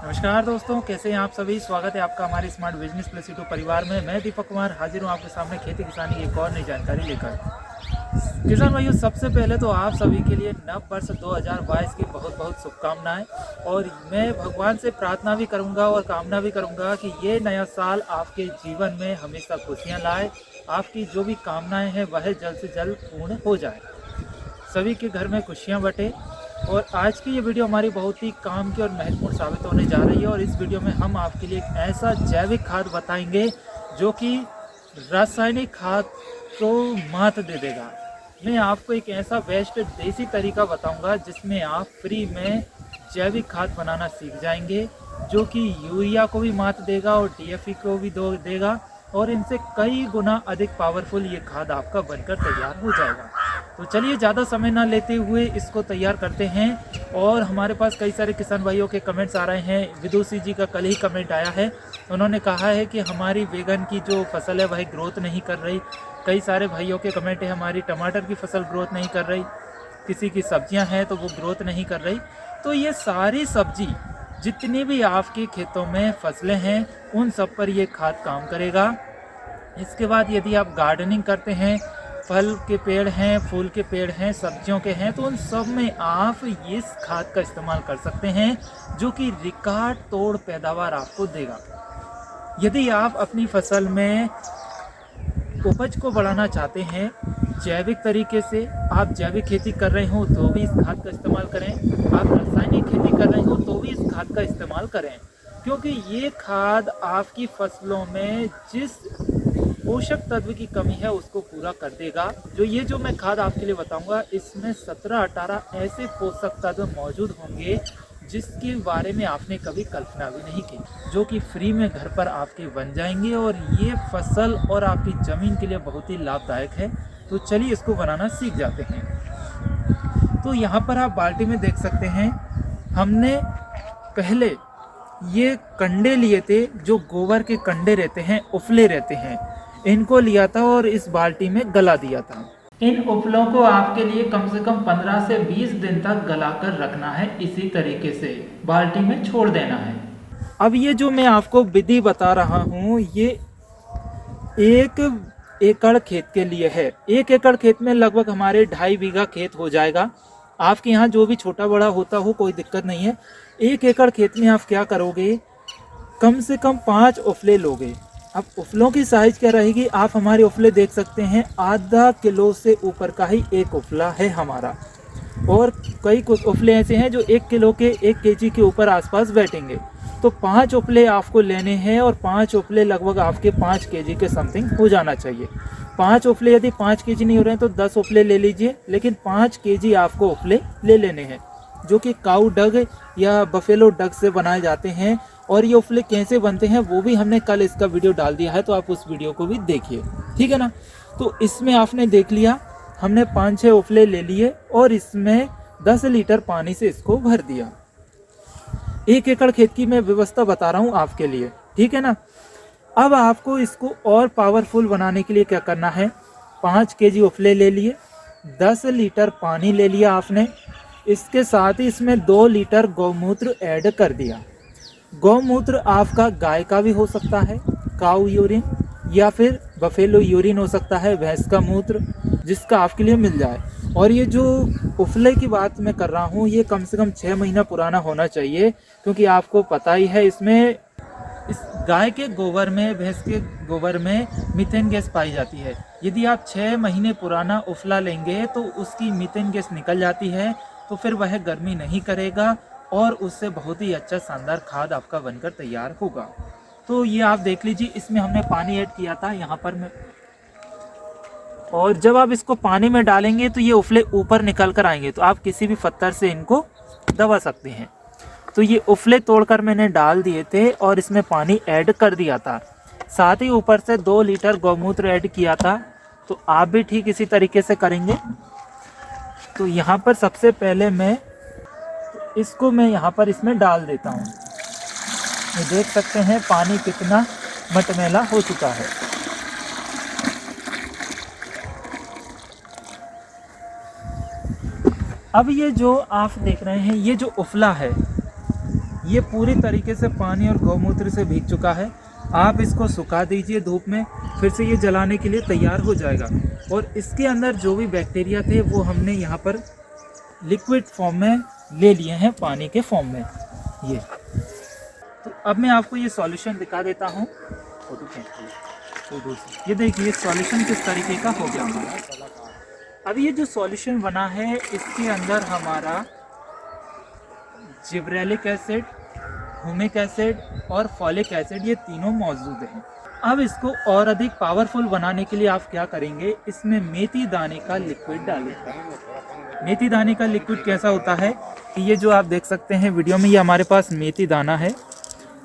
नमस्कार दोस्तों, कैसे हैं आप सभी। स्वागत है आपका हमारे स्मार्ट बिजनेस प्लस यूट्यूब परिवार में। मैं दीपक कुमार हाजिर हूँ आपके सामने खेती किसानी की एक और नई जानकारी लेकर। किसान भाइयों, सबसे पहले तो आप सभी के लिए नव वर्ष 2022 की बहुत बहुत शुभकामनाएं। और मैं भगवान से प्रार्थना भी करूंगा और कामना भी करूंगा कि ये नया साल आपके जीवन में हमेशा खुशियां लाए। आपकी जो भी कामनाएं हैं वह जल्द से जल्द पूर्ण हो जाए, सभी के घर में खुशियां बटे। और आज की ये वीडियो हमारी बहुत ही काम की और महत्वपूर्ण साबित होने जा रही है। और इस वीडियो में हम आपके लिए एक ऐसा जैविक खाद बताएंगे जो कि रासायनिक खाद को मात दे देगा। मैं आपको एक ऐसा बेस्ट देसी तरीका बताऊंगा जिसमें आप फ्री में जैविक खाद बनाना सीख जाएंगे, जो कि यूरिया को भी मात देगा और डीएपी को भी देगा। और इनसे कई गुना अधिक पावरफुल ये खाद आपका बनकर तैयार हो जाएगा। तो चलिए ज़्यादा समय ना लेते हुए इसको तैयार करते हैं। और हमारे पास कई सारे किसान भाइयों के कमेंट्स आ रहे हैं। विदुषी जी का कल ही कमेंट आया है, उन्होंने कहा है कि हमारी बैगन की जो फसल है वह ग्रोथ नहीं कर रही। कई सारे भाइयों के कमेंट है हमारी टमाटर की फसल ग्रोथ नहीं कर रही, किसी की सब्जियां हैं तो वो ग्रोथ नहीं कर रही। तो ये सारी सब्जी जितनी भी आपके खेतों में फसलें हैं उन सब पर ये खाद काम करेगा। इसके बाद यदि आप गार्डनिंग करते हैं, फल के पेड़ हैं, फूल के पेड़ हैं, सब्जियों के हैं, तो उन सब में आप इस खाद का इस्तेमाल कर सकते हैं, जो कि रिकॉर्ड तोड़ पैदावार आपको देगा। यदि आप अपनी फसल में उपज को बढ़ाना चाहते हैं जैविक तरीके से, आप जैविक खेती कर रहे हो तो भी इस खाद का इस्तेमाल करें, आप रासायनिक खेती कर रहे हो तो भी इस खाद का इस्तेमाल करें। क्योंकि ये खाद आपकी फसलों में जिस पोषक तत्व की कमी है उसको पूरा कर देगा। जो मैं खाद आपके लिए बताऊंगा, इसमें 17-18 ऐसे पोषक तत्व मौजूद होंगे जिसके बारे में आपने कभी कल्पना भी नहीं की, जो कि फ्री में घर पर आपके बन जाएंगे। और ये फसल और आपकी ज़मीन के लिए बहुत ही लाभदायक है। तो चलिए इसको बनाना सीख जाते हैं। तो यहाँ पर आप बाल्टी में देख सकते हैं, हमने पहले ये कंडे लिए थे, जो गोबर के कंडे रहते हैं, उफले रहते हैं, इनको लिया था और इस बाल्टी में गला दिया था। इन उपलों को आपके लिए कम से कम 15 से 20 दिन तक गला कर रखना है। इसी तरीके से बाल्टी में छोड़ देना है। अब ये जो मैं आपको विधि बता रहा हूँ ये 1 एकड़ खेत के लिए है। 1 एकड़ खेत में लगभग हमारे 2.5 बीघा खेत हो जाएगा। आपके यहाँ जो भी छोटा बड़ा होता हो कोई दिक्कत नहीं है। 1 एकड़ खेत में आप क्या करोगे, कम से कम 5 उफले लोगे। अब उफलों की साइज क्या रहेगी, आप हमारे उफले देख सकते हैं, आधा किलो से ऊपर का ही एक उफला है हमारा। और कई कुछ उफले ऐसे हैं जो 1 किलो के 1 केजी के ऊपर आसपास बैठेंगे। तो 5 उफले आपको लेने हैं और 5 उफले लगभग आपके 5 केजी के समथिंग हो जाना चाहिए। 5 उफले यदि 5 केजी नहीं हो रहे हैं तो 10 उफले ले लीजिए, लेकिन 5 केजी आपको उफले ले लेने हैं, जो कि काऊ डग या बफेलो डग से बनाए जाते हैं। और ये उफले कैसे बनते हैं वो भी हमने कल इसका वीडियो डाल दिया है, तो आप उस वीडियो को भी देखिए, ठीक है ना। तो इसमें आपने देख लिया, हमने 5-6 उफले ले लिए और इसमें 10 लीटर पानी से इसको भर दिया। 1 एकड़ खेत की मैं व्यवस्था बता रहा हूँ आपके लिए, ठीक है ना। अब आपको इसको और पावरफुल बनाने के लिए क्या करना है, 5 केजी उफले ले लिए, 10 लीटर पानी ले लिया आपने, इसके साथ ही इसमें 2 लीटर गौमूत्र ऐड कर दिया। गौमूत्र आपका गाय का भी हो सकता है, काऊ यूरिन, या फिर बफेलो यूरिन हो सकता है, भैंस का मूत्र, जिसका आपके लिए मिल जाए। और ये जो उफले की बात मैं कर रहा हूँ ये कम से कम 6 महीना पुराना होना चाहिए, क्योंकि आपको पता ही है इसमें इस गाय के गोबर में, भैंस के गोबर में मीथेन गैस पाई जाती है। यदि आप 6 महीने पुराना उफला लेंगे तो उसकी मीथेन गैस निकल जाती है, तो फिर वह गर्मी नहीं करेगा और उससे बहुत ही अच्छा शानदार खाद आपका बनकर तैयार होगा। तो ये आप देख लीजिए, इसमें हमने पानी ऐड किया था यहाँ पर मैं। और जब आप इसको पानी में डालेंगे तो ये उफले ऊपर निकल कर आएंगे, तो आप किसी भी पत्थर से इनको दबा सकते हैं। तो ये उफले तोड़कर मैंने डाल दिए थे और इसमें पानी ऐड कर दिया था, साथ ही ऊपर से 2 लीटर गौमूत्र ऐड किया था। तो आप भी ठीक इसी तरीके से करेंगे। तो यहाँ पर सबसे पहले मैं यहाँ पर इसमें डाल देता हूँ। ये देख सकते हैं पानी कितना मटमैला हो चुका है। अब ये जो आप देख रहे हैं, ये जो उफला है ये पूरी तरीके से पानी और गौमूत्र से भीग चुका है। आप इसको सुखा दीजिए धूप में, फिर से ये जलाने के लिए तैयार हो जाएगा। और इसके अंदर जो भी बैक्टीरिया थे वो हमने यहाँ पर लिक्विड फॉर्म में ले लिए हैं, पानी के फॉर्म में। ये तो अब मैं आपको ये सॉल्यूशन दिखा देता हूँ। ये देखिए सॉल्यूशन किस तरीके का हो गया हमारा। अब ये जो सॉल्यूशन बना है इसके अंदर हमारा जिब्रेलिक एसिड, ह्यूमिक एसिड और फॉलिक एसिड ये तीनों मौजूद हैं। अब इसको और अधिक पावरफुल बनाने के लिए आप क्या करेंगे, इसमें मेथी दाने का लिक्विड डालेंगे। मेथी दाने का लिक्विड कैसा होता है कि ये जो आप देख सकते हैं वीडियो में, ये हमारे पास मेथी दाना है।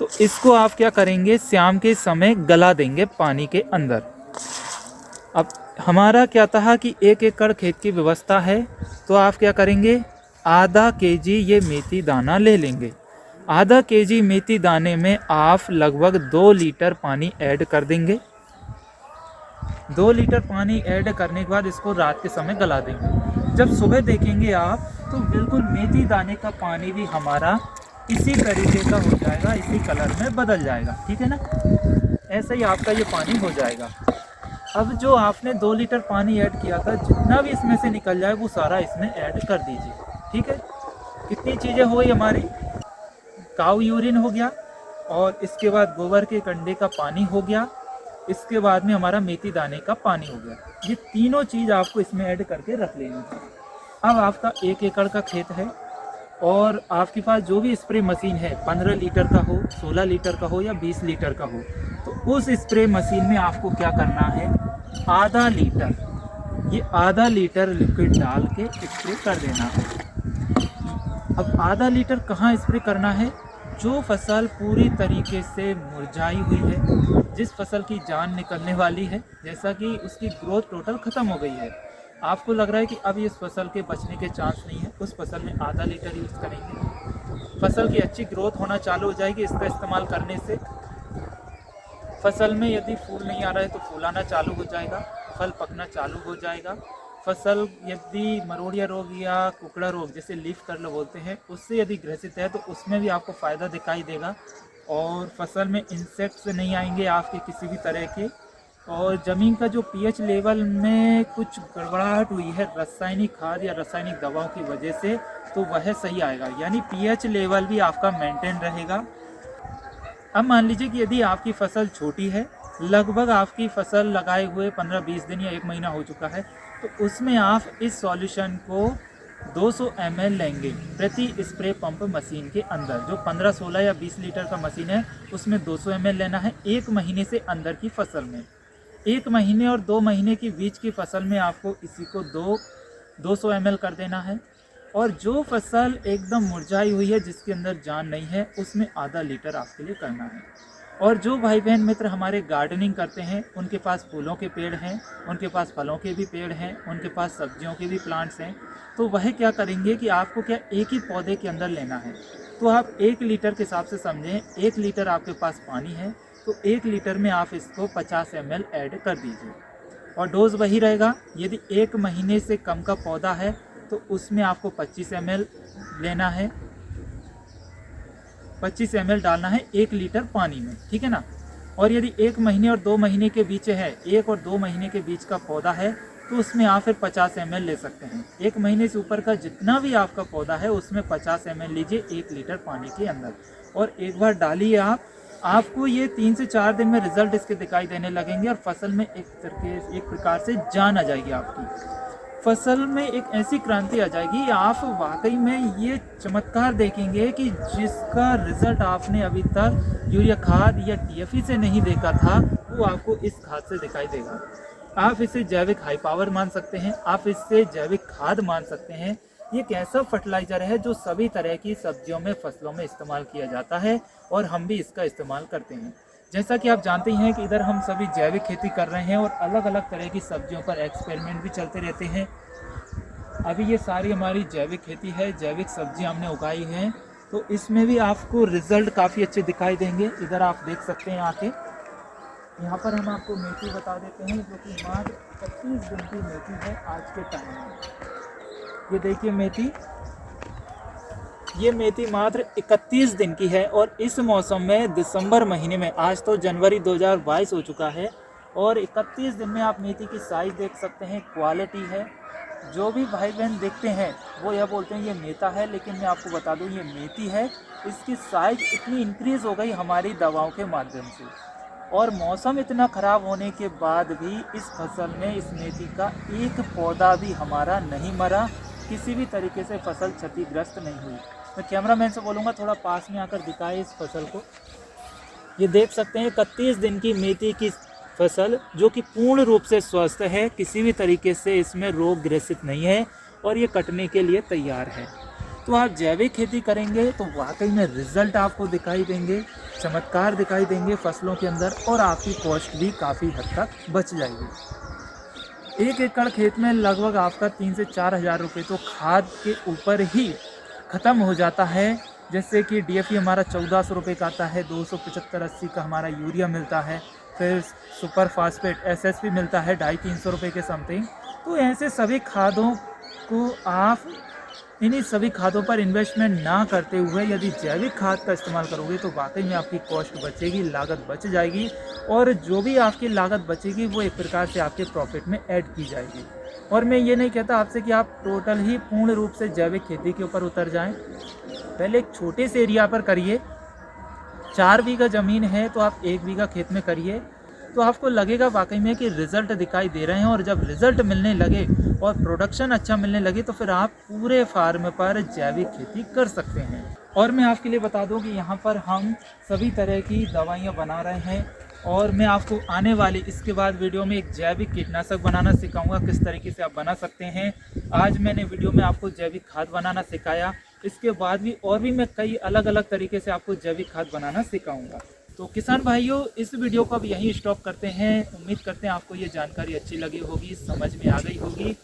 तो इसको आप क्या करेंगे, शाम के समय गला देंगे पानी के अंदर। अब हमारा क्या था कि 1 एकड़ खेत की व्यवस्था है, तो आप क्या करेंगे, आधा केजी ये मेथी दाना ले लेंगे। आधा केजी मेथी दाने में आप लगभग 2 लीटर पानी ऐड कर देंगे। 2 लीटर पानी ऐड करने के बाद इसको रात के समय गला देंगे। जब सुबह देखेंगे आप तो बिल्कुल मेथी दाने का पानी भी हमारा इसी तरीके का हो जाएगा, इसी कलर में बदल जाएगा। ठीक है ना, ऐसे ही आपका ये पानी हो जाएगा। अब जो आपने 2 लीटर पानी ऐड किया था, जितना भी इसमें से निकल जाए वो सारा इसमें ऐड कर दीजिए। ठीक है, कितनी चीज़ें हो गई हमारी, काऊ यूरिन हो गया, और इसके बाद गोबर के कंडे का पानी हो गया, इसके बाद में हमारा मेथी दाने का पानी हो गया। ये तीनों चीज़ आपको इसमें ऐड करके रख लेनी है। अब आपका 1 एकड़ का खेत है और आपके पास जो भी स्प्रे मशीन है, 15 लीटर का हो, 16 लीटर का हो या 20 लीटर का हो, तो उस स्प्रे मशीन में आपको क्या करना है, आधा लीटर लिक्विड डाल के स्प्रे कर देना है। अब आधा लीटर कहाँ स्प्रे करना है, जो फसल पूरी तरीके से मुरझाई हुई है, जिस फसल की जान निकलने वाली है, जैसा कि उसकी ग्रोथ टोटल ख़त्म हो गई है, आपको लग रहा है कि अब इस फसल के बचने के चांस नहीं है, उस फसल में आधा लीटर यूज़ करेंगे। फसल की अच्छी ग्रोथ होना चालू हो जाएगी इसका इस्तेमाल करने से। फसल में यदि फूल नहीं आ रहा है तो फूल आना चालू हो जाएगा, फल पकना चालू हो जाएगा। फसल यदि मरोड़िया रोग या कुकड़ा रोग जैसे लीफ कर्ल बोलते हैं, उससे यदि ग्रसित है तो उसमें भी आपको फ़ायदा दिखाई देगा। और फसल में इंसेक्ट्स नहीं आएंगे आपके किसी भी तरह के। और ज़मीन का जो पीएच लेवल में कुछ गड़बड़ाहट हुई है रासायनिक खाद या रासायनिक दवाओं की वजह से, तो वह सही आएगा, यानी पीएच लेवल भी आपका मेंटेन रहेगा। अब मान लीजिए कि यदि आपकी फसल छोटी है, लगभग आपकी फसल लगाए हुए 15-20 दिन या 1 महीना हो चुका है, तो उसमें आप इस सॉल्यूशन को 200 ml लेंगे प्रति स्प्रे पंप मशीन के अंदर। जो 15, 16 या 20 लीटर का मशीन है उसमें 200 ml लेना है 1 महीने से अंदर की फसल में। 1 महीने और 2 महीने के बीच की फसल में आपको इसी को 200 ml कर देना है। और जो फसल एकदम मुरझाई हुई है, जिसके अंदर जान नहीं है, उसमें आधा लीटर आपके लिए करना है। और जो भाई बहन मित्र हमारे गार्डनिंग करते हैं, उनके पास फूलों के पेड़ हैं, उनके पास फलों के भी पेड़ हैं, उनके पास सब्जियों के भी प्लांट्स हैं, तो वह क्या करेंगे कि आपको क्या एक ही पौधे के अंदर लेना है। तो आप 1 लीटर के हिसाब से समझें, 1 लीटर आपके पास पानी है तो 1 लीटर में आप इसको 50 ml ऐड कर दीजिए। और डोज वही रहेगा। यदि 1 महीने से कम का पौधा है तो उसमें आपको 25 ml लेना है, 25 ml डालना है 1 लीटर पानी में। ठीक है ना। और यदि 1 महीने और 2 महीने के बीच है, 1 और 2 महीने के बीच का पौधा है, तो उसमें आप फिर 50 ml ले सकते हैं। 1 महीने से ऊपर का जितना भी आपका पौधा है उसमें 50 ml लीजिए 1 लीटर पानी के अंदर, और एक बार डालिए आप। आपको ये 3 से 4 दिन में रिजल्ट इसके दिखाई देने लगेंगे और फसल में एक प्रकार से जान आ जाएगी आपकी। फसल में एक ऐसी क्रांति आ जाएगी, आप वाकई में ये चमत्कार देखेंगे कि जिसका रिजल्ट आपने अभी तक यूरिया खाद या टीएफई से नहीं देखा था, वो आपको इस खाद से दिखाई देगा। आप इसे जैविक हाई पावर मान सकते हैं, आप इससे जैविक खाद मान सकते हैं। ये एक ऐसा फर्टिलाइज़र है जो सभी तरह की सब्जियों में, फसलों में इस्तेमाल किया जाता है और हम भी इसका इस्तेमाल करते हैं। जैसा कि आप जानते हैं कि इधर हम सभी जैविक खेती कर रहे हैं और अलग अलग तरह की सब्जियों पर एक्सपेरिमेंट भी चलते रहते हैं। अभी ये सारी हमारी जैविक खेती है, जैविक सब्जी हमने उगाई हैं, तो इसमें भी आपको रिज़ल्ट काफ़ी अच्छे दिखाई देंगे। इधर आप देख सकते हैं आके, यहाँ पर हम आपको मेथी बता देते हैं, जो कि मात्र 25 दिन की मेथी है आज के टाइम में। ये देखिए मेथी, ये मेथी मात्र 31 दिन की है और इस मौसम में दिसंबर महीने में, आज तो जनवरी 2022 हो चुका है और 31 दिन में आप मेथी की साइज़ देख सकते हैं, क्वालिटी है। जो भी भाई बहन देखते हैं वो यह बोलते हैं ये मेथा है, लेकिन मैं आपको बता दूं ये मेथी है। इसकी साइज़ इतनी इंक्रीज़ हो गई हमारी दवाओं के माध्यम से, और मौसम इतना ख़राब होने के बाद भी इस फसल में, इस मेथी का एक पौधा भी हमारा नहीं मरा, किसी भी तरीके से फसल क्षतिग्रस्त नहीं हुई। मैं कैमरामैन से बोलूँगा थोड़ा पास में आकर दिखाए इस फसल को। ये देख सकते हैं 31 दिन की मेथी की फसल जो कि पूर्ण रूप से स्वस्थ है, किसी भी तरीके से इसमें रोग ग्रसित नहीं है और ये कटने के लिए तैयार है। तो आप जैविक खेती करेंगे तो वाकई में रिजल्ट आपको दिखाई देंगे, चमत्कार दिखाई देंगे फसलों के अंदर, और आपकी कॉस्ट भी काफ़ी हद तक बच जाएगी। 1 एकड़ खेत में लगभग आपका 3 से 4 हज़ार रुपये तो खाद के ऊपर ही ख़त्म हो जाता है। जैसे कि DAP हमारा 1400 रुपये का आता है, 275-80 का हमारा यूरिया मिलता है, फिर सुपर फास्फेट SSP मिलता है 250-300 रुपये के समथिंग। तो ऐसे सभी खादों को आप इन्हीं सभी खादों पर इन्वेस्टमेंट ना करते हुए यदि जैविक खाद का इस्तेमाल करोगे तो वाकई में आपकी कॉस्ट बचेगी, लागत बच जाएगी, और जो भी आपकी लागत बचेगी वो एक प्रकार से आपके प्रॉफिट में ऐड की जाएगी। और मैं ये नहीं कहता आपसे कि आप टोटल ही पूर्ण रूप से जैविक खेती के ऊपर उतर जाएं। पहले एक छोटे से एरिया पर करिए। 4 बीघा ज़मीन है तो आप 1 बीघा खेत में करिए, तो आपको लगेगा वाकई में कि रिज़ल्ट दिखाई दे रहे हैं। और जब रिज़ल्ट मिलने लगे और प्रोडक्शन अच्छा मिलने लगे तो फिर आप पूरे फार्म पर जैविक खेती कर सकते हैं। और मैं आपके लिए बता दूं कि यहाँ पर हम सभी तरह की दवाइयाँ बना रहे हैं, और मैं आपको आने वाली इसके बाद वीडियो में एक जैविक कीटनाशक बनाना सिखाऊंगा, किस तरीके से आप बना सकते हैं। आज मैंने वीडियो में आपको जैविक खाद बनाना सिखाया, इसके बाद भी और भी मैं कई अलग अलग तरीके से आपको जैविक खाद बनाना सिखाऊंगा। तो किसान भाइयों, इस वीडियो को अब यहीं स्टॉप करते हैं। उम्मीद करते हैं आपको ये जानकारी अच्छी लगी होगी, समझ में आ गई होगी।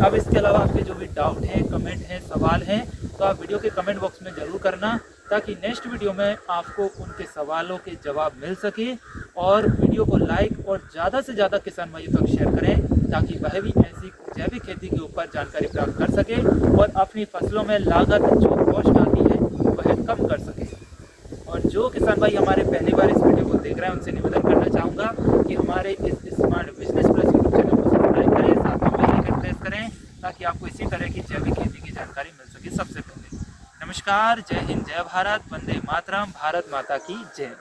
अब इसके अलावा आपके जो भी डाउट हैं, कमेंट हैं, सवाल हैं, तो आप वीडियो के कमेंट बॉक्स में ज़रूर करना, ताकि नेक्स्ट वीडियो में आपको उनके सवालों के जवाब मिल सके। और वीडियो को लाइक और ज़्यादा से ज़्यादा किसान भाइयों तक शेयर करें, ताकि वह भी ऐसी जैविक खेती के ऊपर जानकारी प्राप्त कर सके और अपनी फसलों में लागत जो कॉस्ट आती है वह कम कर सके। और जो किसान भाई हमारे पहली बार इस वीडियो को देख रहे हैं उनसे निवेदन करना चाहूँगा कि हमारे इस smart business plus YouTube channel को सब्सक्राइब करें, साथ में बेल आइकन प्रेस करें, ताकि आपको इसी तरह की जैविक खेती की जानकारी मिल सके सबसे पहले। नमस्कार, जय हिंद, जय भारत, वंदे मातरम, भारत माता की जय।